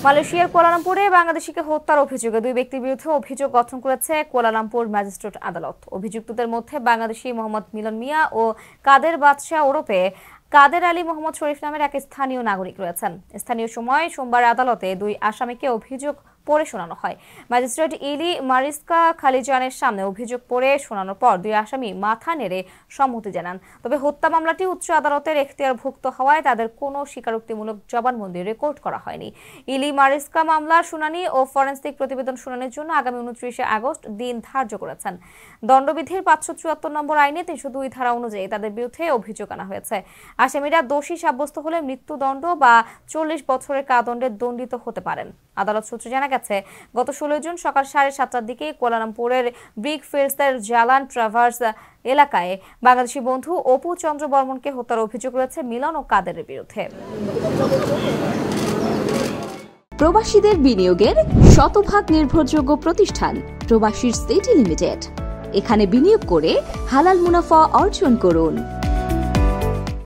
মালয়েশিয়ার কুয়ালালামপুরে বাংলাদেশিকে হত্যার অভিযোগে দুই ব্যক্তির বিরুদ্ধে অভিযোগ গঠন করেছে কুয়ালালামপুর ম্যাজিস্ট্রেট আদালত। অভিযুক্তদের মধ্যে বাংলাদেশি মোহাম্মদ মিলন মিয়া ও কাদের বাদশাহ ওরফে কাদের আলী মোহাম্মদ শরীফ নামের এক স্থানীয় নাগরিক রয়েছেন। স্থানীয় সময় সোমবার আদালতে দুই আসামিকে অভিযোগ পড়ে শোনানো হয়। ম্যাজিস্ট্রেট ইলি মারিস্কা খালিজানের সামনে অভিযোগ পড়ে শোনানোর পর দুই আসামি মাথা নেড়ে সম্মতি জানান। তবে হত্যা মামলাটি উচ্চ আদালতের এখতিয়ারভুক্ত হওয়ায় তাদের কোনো স্বীকারোক্তিমূলক জবানবন্দি রেকর্ড করা হয়নি। ইলি মারিস্কা মামলার শুনানি ও ফরেনসিক প্রতিবেদন শুনানির জন্য আগামী 29 আগস্ট দিন ধার্য করেছেন। দণ্ডবিধির 574 নম্বর আইনে 302 ধারা অনুযায়ী তাদের বিরুদ্ধে অভিযোগ আনা হয়েছে। আসামিরা দোষী সাব্যস্ত হলে মৃত্যুদণ্ড বা 40 বছরের কারাদণ্ডে দণ্ডিত হতে পারেন। আদালত সূত্রে জানা গেছে, গত 16 জুন সকাল 7:30টার দিকে কুয়ালালামপুরের ব্রিক ফিল্ডসের জালান ট্রাভার্স এলাকায় বাংলাদেশি বন্ধু অপু চন্দ্র বর্মনকে হত্যার অভিযোগ রয়েছে মিলন ও কাদেরের বিরুদ্ধে। প্রবাসীদের বিনিয়োগের শতভাগ নির্ভরযোগ্য প্রতিষ্ঠান প্রবাসী সিটি লিমিটেড। এখানে বিনিয়োগ করে হালাল মুনাফা অর্জন করুন।